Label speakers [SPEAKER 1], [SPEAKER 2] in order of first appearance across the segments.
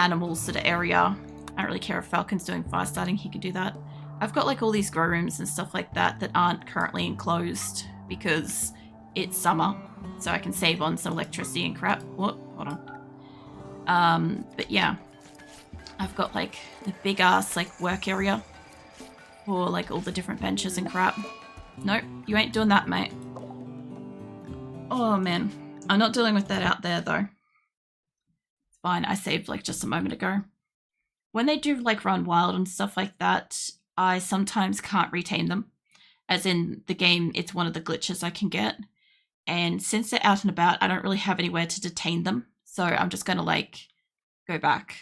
[SPEAKER 1] animals to the area. I don't really care if Falcon's doing fire starting, he can do that. I've got like all these grow rooms and stuff like that that aren't currently enclosed because it's summer, so I can save on some electricity and crap. Whoop, hold on. But yeah, I've got like the big ass like work area for like all the different benches and crap. Nope, you ain't doing that, mate. Oh man, I'm not dealing with that out there though. It's fine, I saved like just a moment ago. When they do like run wild and stuff like that, I sometimes can't retain them. As in the game, it's one of the glitches I can get. And since they're out and about, I don't really have anywhere to detain them. So I'm just going to like go back.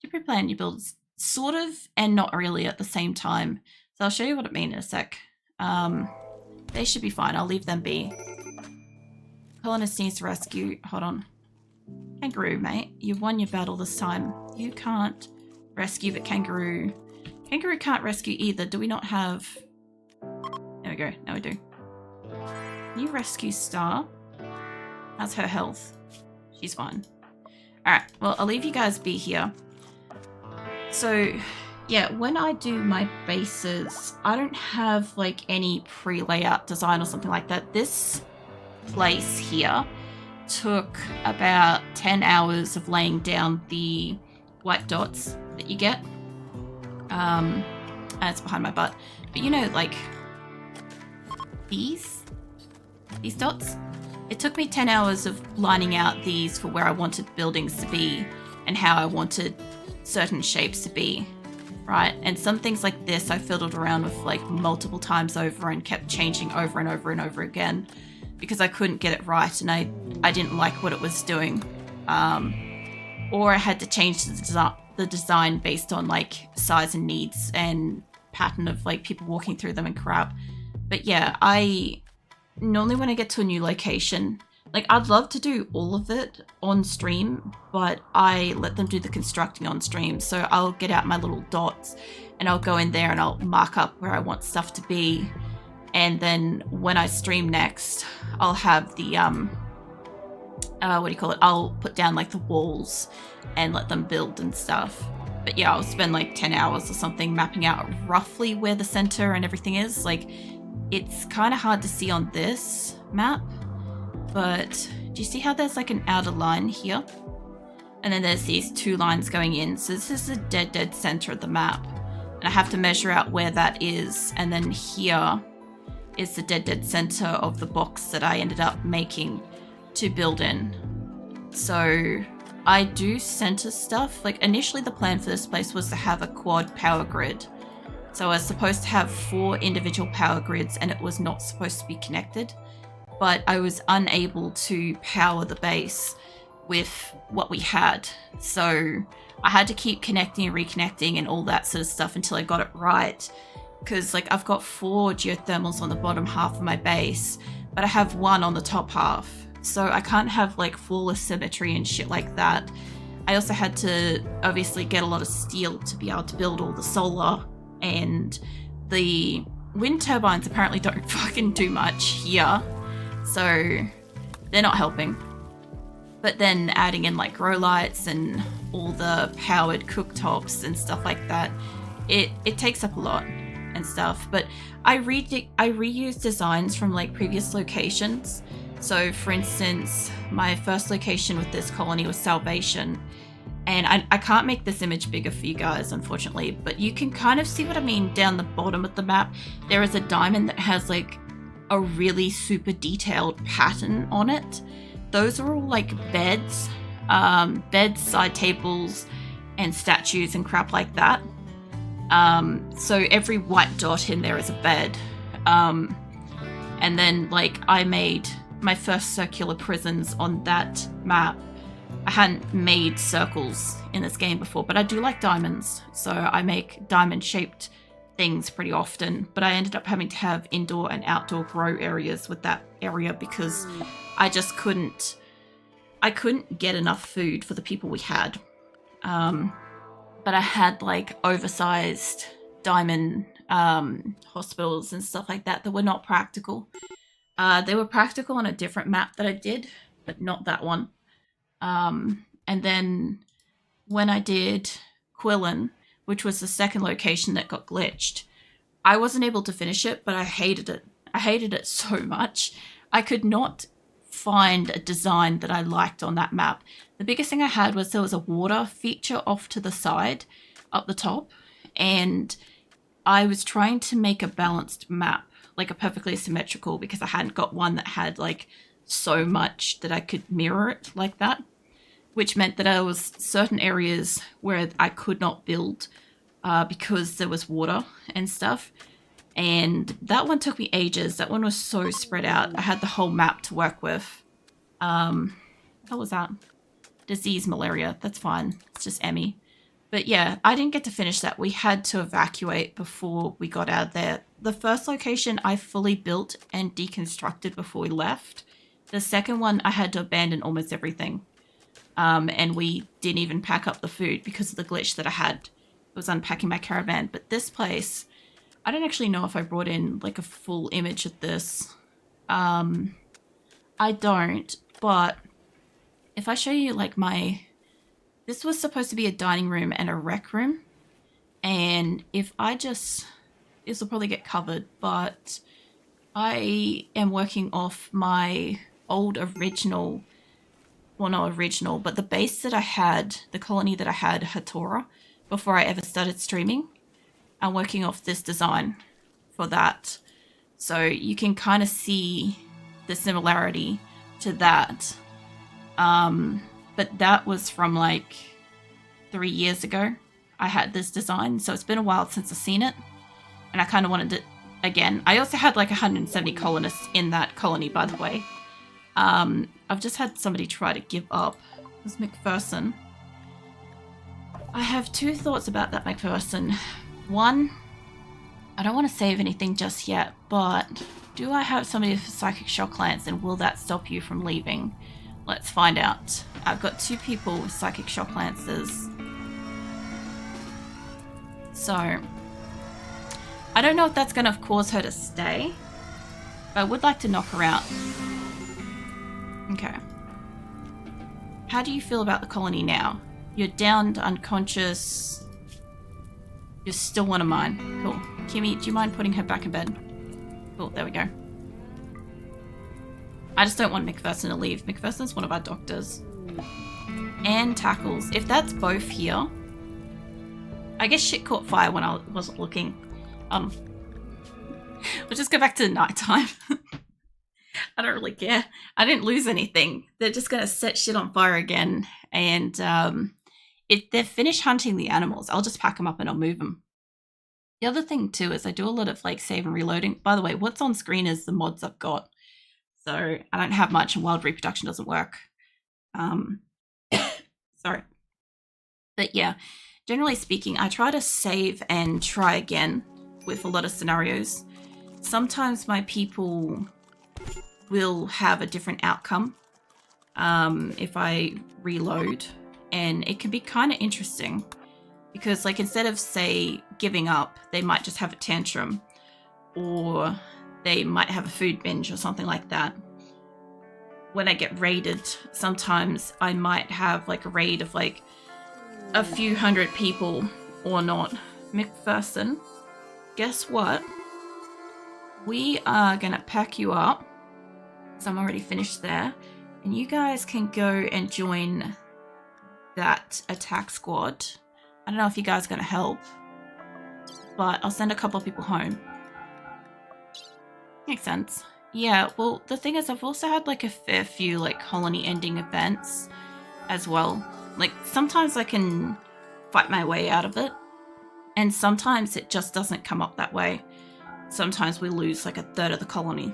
[SPEAKER 1] You pre-plan your builds sort of and not really at the same time. So I'll show you what I mean in a sec. They should be fine. I'll leave them be. Colonist needs to rescue. Hold on. Kangaroo, mate. You've won your battle this time. You can't rescue, but Kangaroo... Kangaroo can't rescue either. Do we not have... There we go. Now we do. Can you rescue Star? How's her health? She's fine. Alright, well, I'll leave you guys be here. So, yeah, when I do my bases, I don't have, like, any pre-layout design or something like that. This place here took about 10 hours of laying down the white dots that you get. And it's behind my butt. But you know, like, these dots? It took me 10 hours of lining out these for where I wanted buildings to be and how I wanted certain shapes to be, right? And some things like this I fiddled around with like multiple times over and kept changing over and over and over again because I couldn't get it right and I didn't like what it was doing. Or I had to change the design based on like size and needs and pattern of like people walking through them and crap. But yeah, I normally when I get to a new location, like I'd love to do all of it on stream, but I let them do the constructing on stream. So I'll get out my little dots and I'll go in there and I'll mark up where I want stuff to be. And then when I stream next, I'll have the, what do you call it? I'll put down like the walls and let them build and stuff. But yeah, I'll spend like 10 hours or something mapping out roughly where the center and everything is. Like, it's kind of hard to see on this map, but do you see how there's like an outer line here? And then there's these two lines going in. So this is the dead center of the map. And I have to measure out where that is. And then here is the dead center of the box that I ended up making to build in. So I do center stuff. Like initially the plan for this place was to have a quad power grid. So I was supposed to have 4 individual power grids and it was not supposed to be connected. But I was unable to power the base with what we had. So I had to keep connecting and reconnecting and all that sort of stuff until I got it right. Because like I've got 4 geothermals on the bottom half of my base, but I have 1 on the top half. So I can't have like flawless symmetry and shit like that. I also had to obviously get a lot of steel to be able to build all the solar, and the wind turbines apparently don't fucking do much here. So they're not helping. But then adding in like grow lights and all the powered cooktops and stuff like that, it takes up a lot and stuff. But I reuse designs from like previous locations. So for instance, my first location with this colony was Salvation. And I can't make this image bigger for you guys, unfortunately, but you can kind of see what I mean down the bottom of the map. There is a diamond that has like a really super detailed pattern on it. Those are all like beds, side tables, and statues and crap like that. So every white dot in there is a bed. And then like I made my first circular prisons on that map. I hadn't made circles in this game before, but I do like diamonds. So I make diamond shaped things pretty often, but I ended up having to have indoor and outdoor grow areas with that area because I just couldn't get enough food for the people we had. But I had like oversized diamond hospitals and stuff like that were not practical. They were practical on a different map that I did, but not that one. And then when I did Quillen, which was the second location that got glitched, I wasn't able to finish it, but I hated it. I hated it so much. I could not find a design that I liked on that map. The biggest thing I had was there was a water feature off to the side, up the top, and I was trying to make a balanced map, like a perfectly symmetrical, because I hadn't got one that had like so much that I could mirror it like that, which meant that there was certain areas where I could not build because there was water and stuff. And that one took me ages. That one was so spread out. I had the whole map to work with. What was that? Disease malaria. That's fine. It's just Emmy. But yeah, I didn't get to finish that. We had to evacuate before we got out of there. The first location I fully built and deconstructed before we left. The second one I had to abandon almost everything. And we didn't even pack up the food because of the glitch that I had. It was unpacking my caravan. But this place, I don't actually know if I brought in like a full image of this. I don't, but if I show you like this was supposed to be a dining room and a rec room. And if I this will probably get covered, but I am working off my old original, well, not original, but the base that I had, the colony that I had, Asora, before I ever started streaming. I'm working off this design for that. So you can kind of see the similarity to that. But that was from like 3 years ago. I had this design, so it's been a while since I've seen it. And I kind of wanted it again. I also had like 170 colonists in that colony, by the way. I've just had somebody try to give up. It was McPherson. I have two thoughts about that McPherson. One, I don't want to save anything just yet, but do I have somebody with psychic shock lance, and will that stop you from leaving? Let's find out. I've got 2 people with psychic shock lances. So, I don't know if that's going to cause her to stay, but I would like to knock her out. Okay. How do you feel about the colony now? You're downed, unconscious. You still want to mine. Cool. Kimmy, do you mind putting her back in bed? Cool, there we go. I just don't want McPherson to leave. McPherson's one of our doctors. And tackles. If that's both here... I guess shit caught fire when I wasn't looking. We'll just go back to nighttime. I don't really care. I didn't lose anything. They're just going to set shit on fire again. And if they're finished hunting the animals, I'll just pack them up and I'll move them. The other thing too is I do a lot of like save and reloading. By the way, what's on screen is the mods I've got. So I don't have much, and wild reproduction doesn't work. Sorry. But yeah, generally speaking, I try to save and try again with a lot of scenarios. Sometimes my people will have a different outcome if I reload, and it can be kind of interesting because, like, instead of, say, giving up, they might just have a tantrum, or they might have a food binge or something like that. When I get raided, sometimes I might have like a raid of like a few hundred people or not. McPherson, guess what? We are gonna pack you up, so I'm already finished there, and you guys can go and join that attack squad. I don't know if you guys are gonna help, but I'll send a couple of people home. Makes sense. Yeah, well, the thing is, I've also had like a fair few like colony ending events as well. Like, sometimes I can fight my way out of it, and sometimes it just doesn't come up that way. Sometimes we lose like a third of the colony.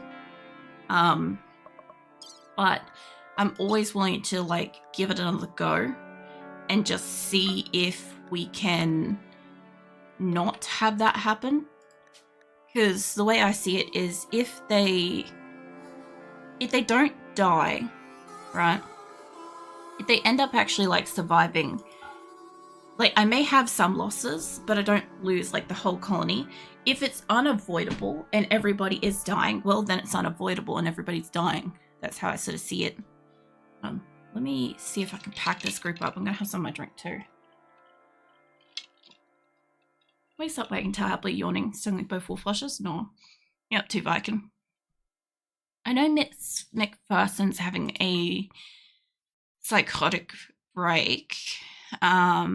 [SPEAKER 1] But I'm always willing to like give it another go and just see if we can not have that happen. Because the way I see it is, if they don't die, right? If they end up actually like surviving, like, I may have some losses, but I don't lose like the whole colony. If it's unavoidable and everybody is dying, well, then it's unavoidable and everybody's dying. That's how I sort of see it. Let me see if I can pack this group up. I'm gonna have some of my drink too. we stop waiting until happily yawning, suddenly both full flushes? No. You're up to, Viking. I know Miss McPherson's having a psychotic break. I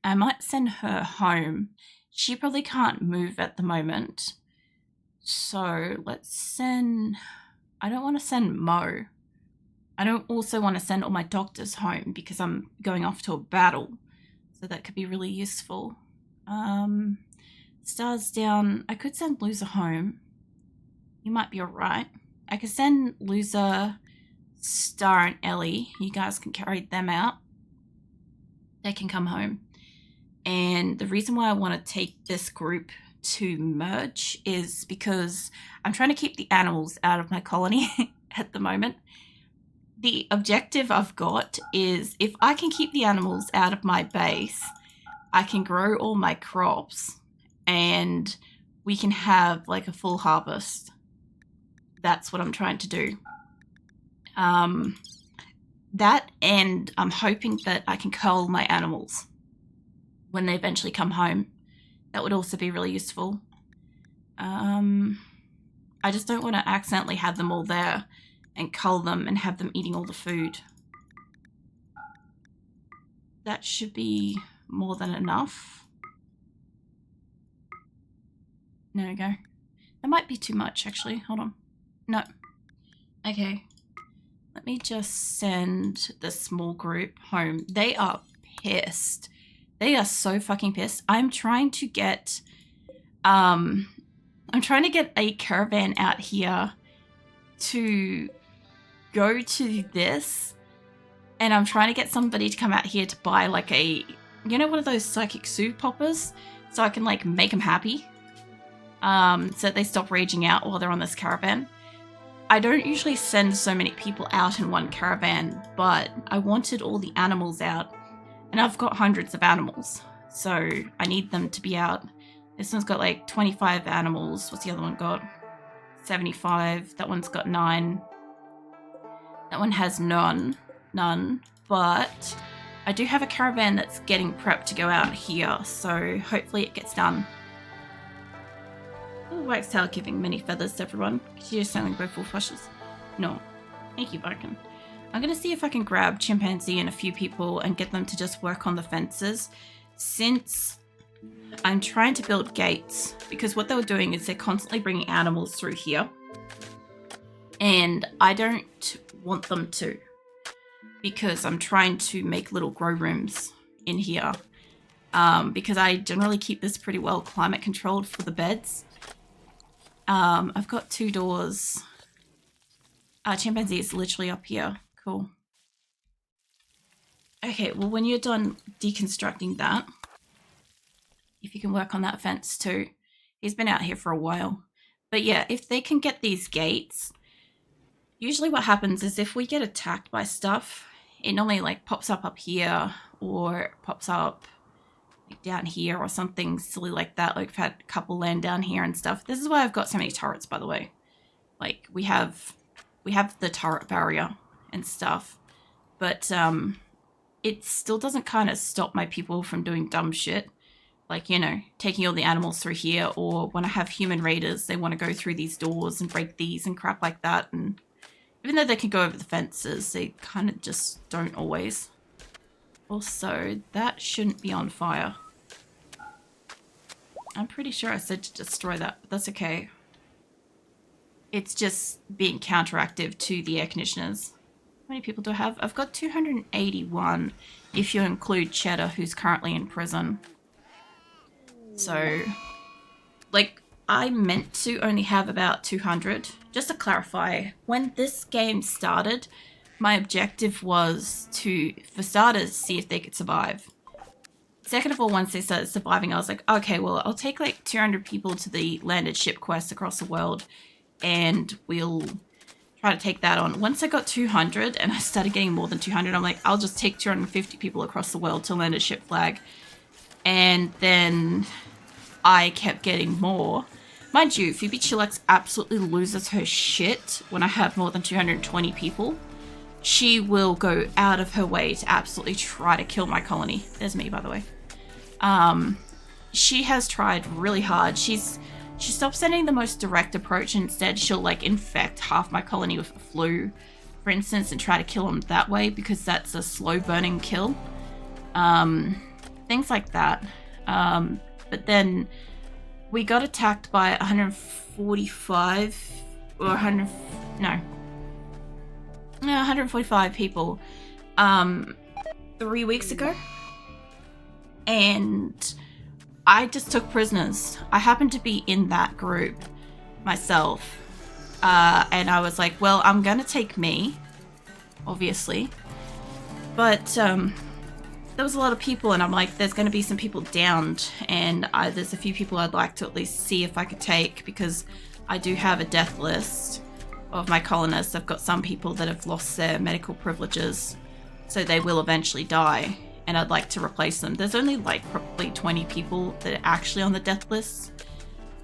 [SPEAKER 1] might send her home. She probably can't move at the moment. So let's send... I don't want to send Mo. I don't also want to send all my doctors home because I'm going off to a battle. So that could be really useful. Star's down. I could send Loser home. You might be alright. I could send Loser, Star, and Ellie. You guys can carry them out. They can come home. And the reason why I want to take this group to merge is because I'm trying to keep the animals out of my colony at the moment. The objective I've got is if I can keep the animals out of my base, I can grow all my crops and we can have like a full harvest. That's what I'm trying to do. That, and I'm hoping that I can cull my animals when they eventually come home. That would also be really useful. I just don't want to accidentally have them all there and cull them and have them eating all the food. That should be more than enough. There we go. That might be too much, actually. Hold on. No. Okay. Let me just send the small group home. They are pissed. They are so fucking pissed. I'm trying to get a caravan out here to go to this, and I'm trying to get somebody to come out here to buy like a, you know, one of those psychic soup poppers, so I can like make them happy, so that they stop raging out while they're on this caravan. I don't usually send so many people out in one caravan, but I wanted all the animals out, and I've got hundreds of animals, so I need them to be out. This one's got like 25 animals. What's the other one got? 75. That one's got 9. That one has none, but I do have a caravan that's getting prepped to go out here, so hopefully it gets done. Oh, Wax Tail giving many feathers to everyone. You're selling both full flushes. No. Thank you, Barkin. I'm going to see if I can grab Chimpanzee and a few people and get them to just work on the fences, since I'm trying to build gates, because what they were doing is they're constantly bringing animals through here, and I don't want them to, because I'm trying to make little grow rooms in here, because I generally keep this pretty well climate controlled for the beds. I've got 2 doors. Chimpanzee is literally up here. Cool. Okay, well, when you're done deconstructing that, if you can work on that fence too. He's been out here for a while. But yeah, if they can get these gates, usually what happens is if we get attacked by stuff, it normally like pops up here, or it pops up like down here or something silly like that. Like, we've had a couple land down here and stuff. This is why I've got so many turrets, by the way. Like, we have the turret barrier and stuff, but it still doesn't kind of stop my people from doing dumb shit. Like, you know, taking all the animals through here, or when I have human raiders, they want to go through these doors and break these and crap like that. And even though they can go over the fences, they kind of just don't always. Also, that shouldn't be on fire. I'm pretty sure I said to destroy that, but that's okay. It's just being counteractive to the air conditioners. How many people do I have? I've got 281 if you include Cheddar, who's currently in prison. So, like, I meant to only have about 200. Just to clarify, when this game started, my objective was to, for starters, see if they could survive. Second of all, once they started surviving, I was like, okay, well, I'll take like 200 people to the landed ship quest across the world, and we'll try to take that on. Once I got 200 and I started getting more than 200, I'm like, I'll just take 250 people across the world to landed ship flag. And then I kept getting more. Mind you, Phoebe Chillax absolutely loses her shit when I have more than 220 people. She will go out of her way to absolutely try to kill my colony. There's me, by the way. she has tried really hard. She stopped sending the most direct approach, and instead she'll like infect half my colony with the flu, for instance, and try to kill them that way because that's a slow burning kill. Things like that. But then we got attacked by 145 or 145 people 3 weeks ago, and I just took prisoners. I happened to be in that group myself, and I was like, well, I'm gonna take me, obviously, but there was a lot of people, and I'm like, there's gonna be some people downed, and there's a few people I'd like to at least see if I could take, because I do have a death list of my colonists. I've got some people that have lost their medical privileges, so they will eventually die, and I'd like to replace them. There's only like probably 20 people that are actually on the death list.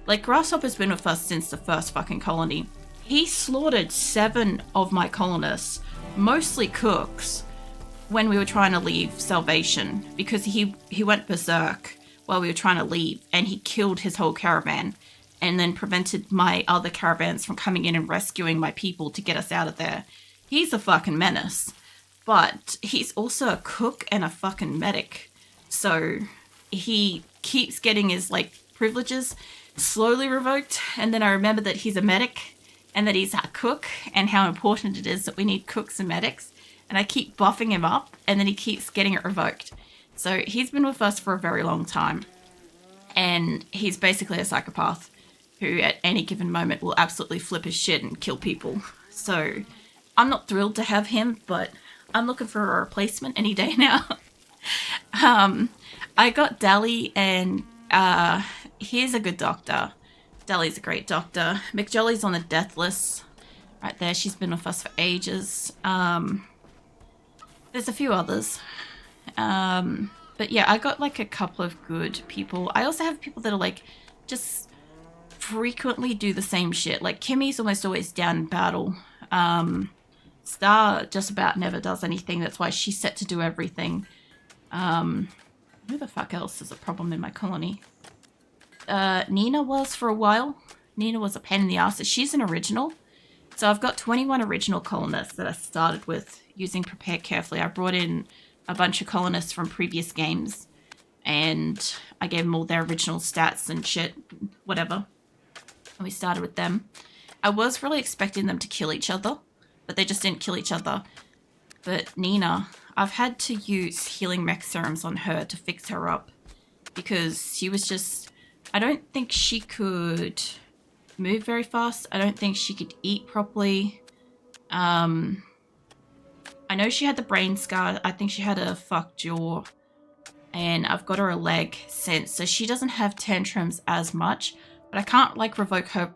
[SPEAKER 1] Like, Grasshopper's been with us since the first fucking colony. He slaughtered 7 of my colonists, mostly cooks, when we were trying to leave Salvation, because he went berserk while we were trying to leave, and he killed his whole caravan and then prevented my other caravans from coming in and rescuing my people to get us out of there. He's a fucking menace. But he's also a cook and a fucking medic. So he keeps getting his, like, privileges slowly revoked. And then I remember that he's a medic and that he's a cook and how important it is that we need cooks and medics. And I keep buffing him up, and then he keeps getting it revoked. So he's been with us for a very long time. And he's basically a psychopath who at any given moment will absolutely flip his shit and kill people. So I'm not thrilled to have him, but I'm looking for a replacement any day now. I got Dally, and he's a good doctor. Dally's a great doctor. McJolly's on the death list. Right there, she's been with us for ages. There's a few others. But yeah, I got like a couple of good people. I also have people that are like, just frequently do the same shit. Like, Kimmy's almost always down in battle. Star just about never does anything. That's why she's set to do everything. Who the fuck else is a problem in my colony? Nina was for a while. Nina was a pain in the ass. She's an original. So I've got 21 original colonists that I started with using Prepare Carefully. I brought in a bunch of colonists from previous games, and I gave them all their original stats and shit, whatever. And we started with them. I was really expecting them to kill each other, but they just didn't kill each other. But Nina, I've had to use healing mech serums on her to fix her up, because she was just, I don't think she could move very fast. I don't think she could eat properly. I know she had the brain scar. I think she had a fucked jaw, and I've got her a leg since, so she doesn't have tantrums as much, but I can't like revoke her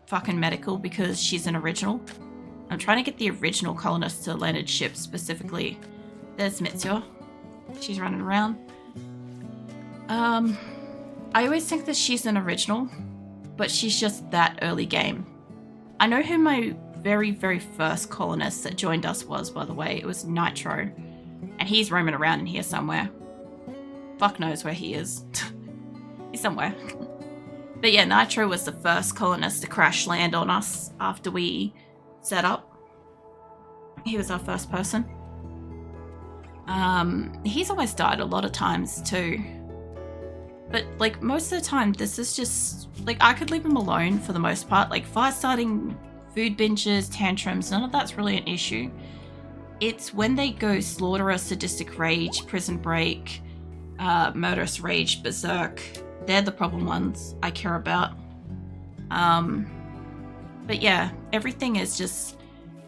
[SPEAKER 1] fucking medical because she's an original. I'm trying to get the original colonists to landed ship specifically. There's Mitsuya. She's running around. I always think that she's an original, but she's just that early game. I know who my very, very first colonist that joined us was, by the way. It was Nitro. And he's roaming around in here somewhere. Fuck knows where he is. He's somewhere. But yeah, Nitro was the first colonist to crash land on us after we set up. He was our first person. He's almost died a lot of times too. But like most of the time, this is just like, I could leave him alone for the most part. Like fire starting, food binges, tantrums, none of that's really an issue. It's when they go slaughterous, sadistic rage, prison break, murderous rage, berserk. They're the problem ones I care about. But yeah, everything is just,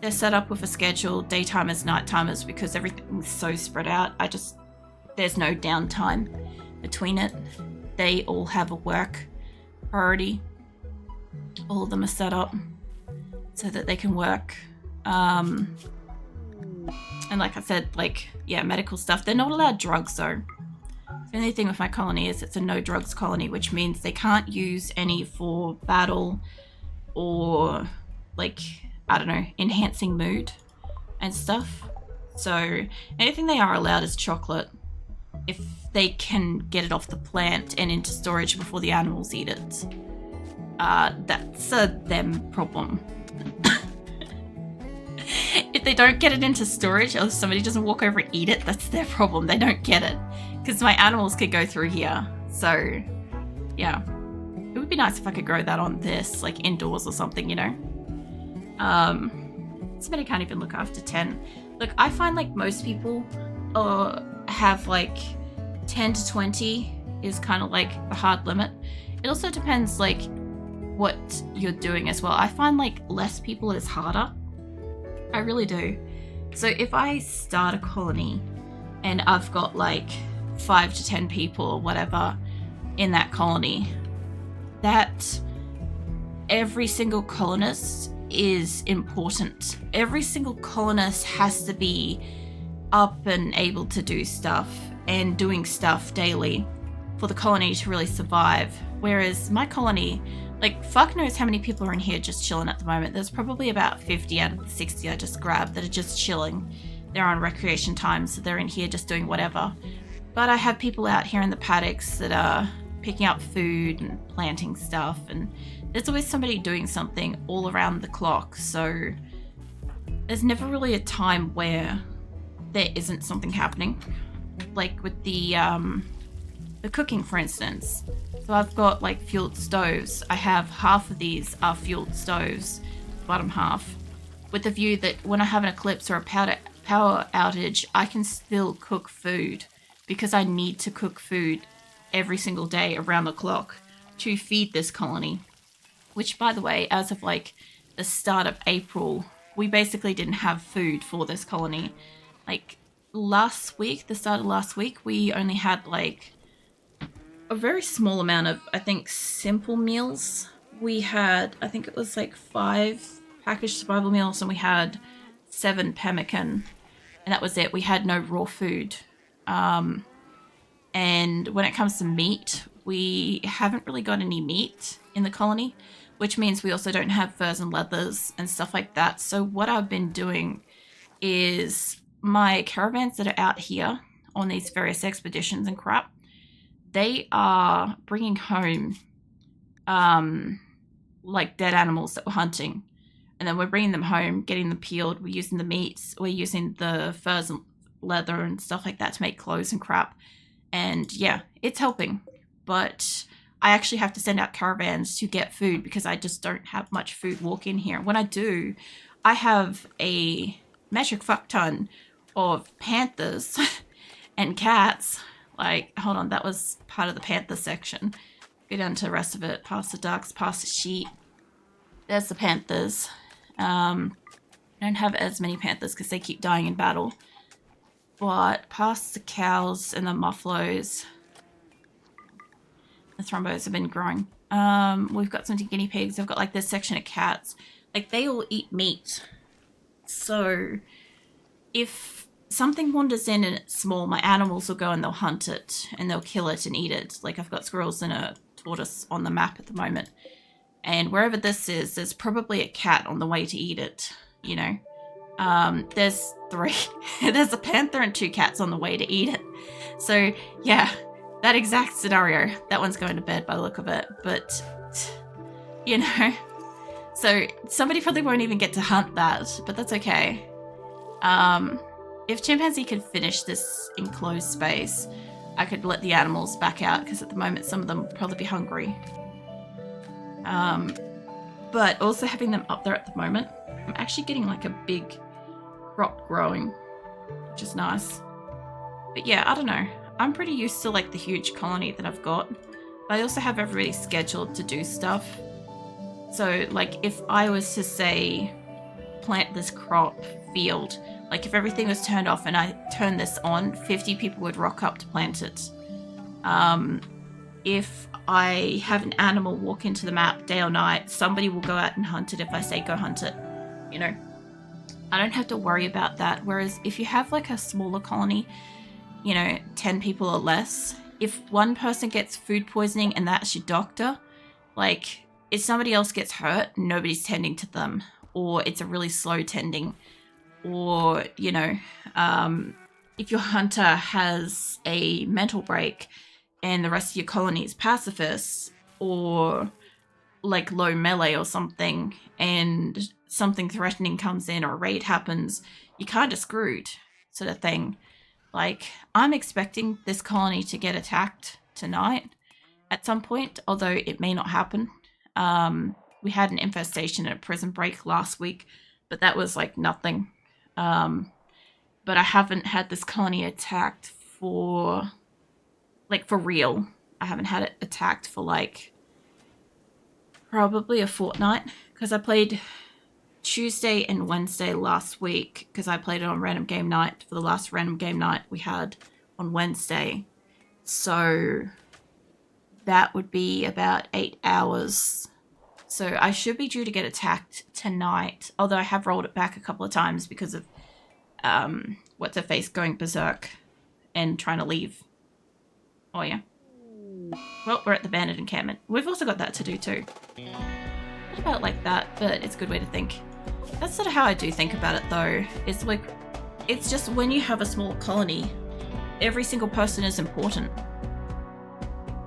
[SPEAKER 1] they're set up with a schedule, daytimers, nighttimers, because everything's so spread out. There's no downtime between it. They all have a work priority. All of them are set up so that they can work. And like I said, like, yeah, medical stuff. They're not allowed drugs though. The only thing with my colony is it's a no drugs colony, which means they can't use any for battle or like, I don't know, enhancing mood and stuff. So anything they are allowed is chocolate. if they can get it off the plant and into storage before the animals eat it. That's a them problem. If they don't get it into storage, or somebody doesn't walk over and eat it, that's their problem. They don't get it. Because my animals could go through here. So, yeah. It would be nice if I could grow that on this, like indoors or something, you know? Somebody can't even look after 10. Look, I find like most people have like 10 to 20 is kind of like the hard limit. It also depends like what you're doing as well. I find like less people is harder. I really do. So if I start a colony and I've got like 5 to 10 people or whatever in that colony, that every single colonist is important. Every single colonist has to be up and able to do stuff and doing stuff daily for the colony to really survive. Whereas my colony, like, fuck knows how many people are in here just chilling at the moment. There's probably about 50 out of the 60 I just grabbed that are just chilling. They're on recreation time, so they're in here just doing whatever. But I have people out here in the paddocks that are picking up food and planting stuff, and there's always somebody doing something all around the clock. So there's never really a time where there isn't something happening. Like with the cooking, for instance. So I've got like fueled stoves. I have half of these are fueled stoves, bottom half, with the view that when I have an eclipse or a power outage, I can still cook food, because I need to cook food every single day around the clock to feed this colony. Which, by the way, as of like the start of April, we basically didn't have food for this colony. Like last week, the start of last week, we only had like a very small amount of, I think, simple meals. We had, I think it was like 5 packaged survival meals, and we had 7 pemmican, and that was it. We had no raw food. And when it comes to meat, we haven't really got any meat in the colony, which means we also don't have furs and leathers and stuff like that. So what I've been doing is my caravans that are out here on these various expeditions and crap, they are bringing home like dead animals that we're hunting, and then we're bringing them home, getting them peeled. We're using the meats, we're using the furs and leather and stuff like that to make clothes and crap. And yeah, it's helping, but I actually have to send out caravans to get food because I just don't have much food walk in here. When I do, I have a metric fuck ton of panthers and cats. Like, hold on, that was part of the panther section. Go down to the rest of it, past the ducks, past the sheep. There's the panthers. I don't have as many panthers because they keep dying in battle. But past the cows and the muffaloes, the thrombos have been growing. We've got some guinea pigs. I've got like this section of cats. Like, they all eat meat. So if something wanders in and it's small, my animals will go and they'll hunt it and they'll kill it and eat it. Like, I've got squirrels and a tortoise on the map at the moment. And wherever this is, there's probably a cat on the way to eat it, you know. There's 3. There's a panther and 2 cats on the way to eat it. So yeah, that exact scenario. That one's going to bed by the look of it. But, you know, so somebody probably won't even get to hunt that, but that's okay. If Chimpanzee could finish this enclosed space, I could let the animals back out, because at the moment some of them would probably be hungry. But also having them up there at the moment, I'm actually getting like a big crop growing, which is nice. But yeah, I don't know. I'm pretty used to like the huge colony that I've got, but I also have everybody scheduled to do stuff. So like if I was to say plant this crop field, like if everything was turned off and I turned this on, 50 people would rock up to plant it. If I have an animal walk into the map day or night, somebody will go out and hunt it if I say go hunt it, you know. I don't have to worry about that. Whereas if you have like a smaller colony, you know, 10 people or less, if one person gets food poisoning and that's your doctor, like if somebody else gets hurt, nobody's tending to them, or it's a really slow tending, or, you know, if your hunter has a mental break and the rest of your colony is pacifists or like low melee or something, and something threatening comes in or a raid happens, you're kind of screwed, sort of thing. Like, I'm expecting this colony to get attacked tonight at some point, although it may not happen. We had an infestation and a prison break last week, but that was like nothing. But I haven't had this colony attacked for real. I haven't had it attacked for like probably a fortnight, because I played Tuesday and Wednesday last week, because I played it on random game night for the last random game night we had on Wednesday. So that would be about 8 hours. So I should be due to get attacked tonight, although I have rolled it back a couple of times because of what's her face going berserk and trying to leave. Oh yeah. Well, we're at the bandit encampment. We've also got that to do too. Not about like that, but it's a good way to think. That's sort of how I do think about it though. It's like, it's just when you have a small colony, every single person is important.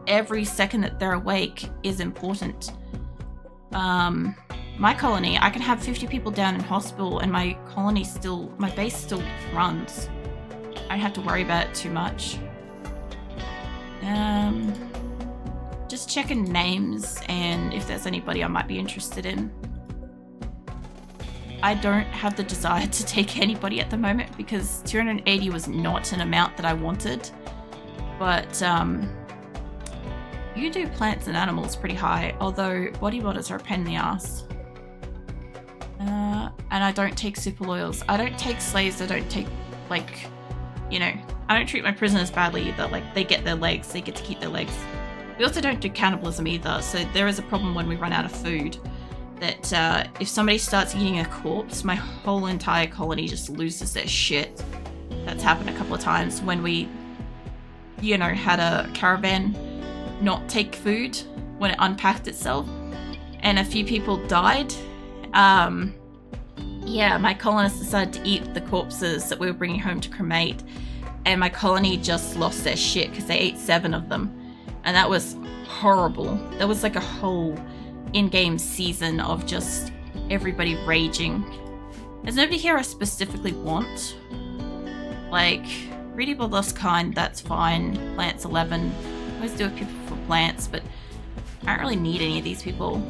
[SPEAKER 1] Every second that they're awake is important. My colony, I can have 50 people down in hospital and my base still runs. I don't have to worry about it too much. Just checking names and if there's anybody I might be interested in. I don't have the desire to take anybody at the moment because 280 was not an amount that I wanted. But you do plants and animals pretty high, although body builders are a pain in the ass. And I don't take super loyals. I don't take slaves. I don't take, like, you know, I don't treat my prisoners badly either. Like, they get their legs. They get to keep their legs. We also don't do cannibalism either. So there is a problem when we run out of food that if somebody starts eating a corpse, my whole entire colony just loses their shit. That's happened a couple of times when we, you know, had a caravan not take food when it unpacked itself and a few people died. Yeah, my colonists decided to eat the corpses that we were bringing home to cremate, and my colony just lost their shit because they ate 7 of them, and that was horrible. That was like a whole in-game season of just everybody raging. There's nobody here I specifically want. Like, Greedy but Lost Kind, that's fine. Plants 11. I always do with people for plants, but I don't really need any of these people,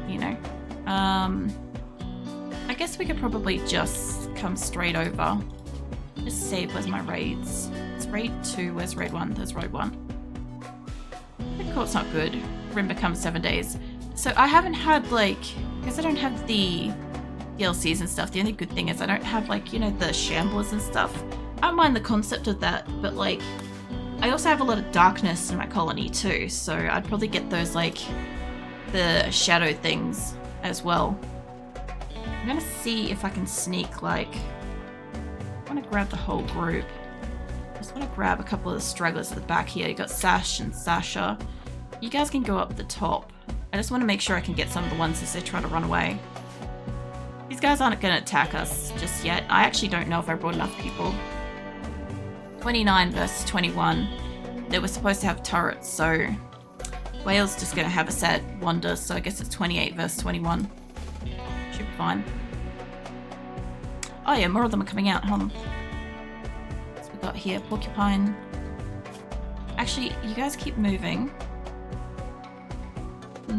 [SPEAKER 1] you know. I guess we could probably just come straight over. Just save where's my raids. It's raid 2, where's raid 1? There's raid 1. The court's not good. Rim becomes 7 days. So I haven't had, like, because I don't have the DLCs and stuff, the only good thing is I don't have, like, you know, the shamblers and stuff. I don't mind the concept of that, but, like, I also have a lot of darkness in my colony too, so I'd probably get those, like, the shadow things as well. I'm gonna see if I can sneak, like, I want to grab the whole group. I just want to grab a couple of the stragglers at the back here. You got Sash and Sasha. You guys can go up the top. I just want to make sure I can get some of the ones as they try to run away. These guys aren't going to attack us just yet. I actually don't know if I brought enough people. 29 versus 21. They were supposed to have turrets, so Wales just going to have a sad wonder, so I guess it's 28 versus 21. Should be fine. Oh yeah, more of them are coming out. Hold on. So we got here Porcupine. Actually, you guys keep moving.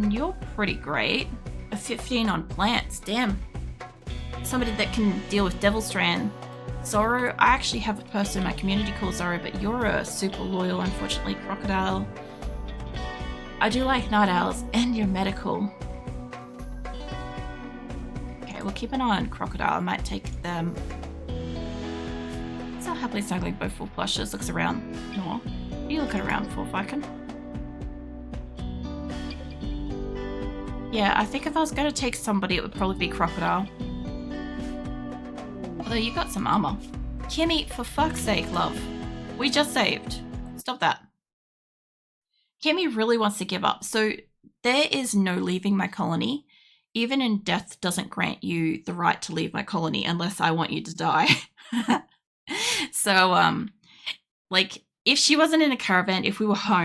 [SPEAKER 1] You're pretty great. A 15 on plants, damn. Somebody that can deal with Devil Strand. Zoro, I actually have a person in my community called Zoro, but you're a super loyal, unfortunately, crocodile. I do like night owls, and you're medical. Okay, we'll keep an eye on crocodile. I might take them. So happily snuggling both full plushes. Looks around. No, you looking around for Viking? Yeah, I think if I was going to take somebody, it would probably be crocodile. Although you got some armor. Kimmy, for fuck's sake, love. We just saved. Stop that. Kimmy really wants to give up. So there is no leaving my colony. Even in death doesn't grant you the right to leave my colony unless I want you to die. So, like, if she wasn't in a caravan, if we were home,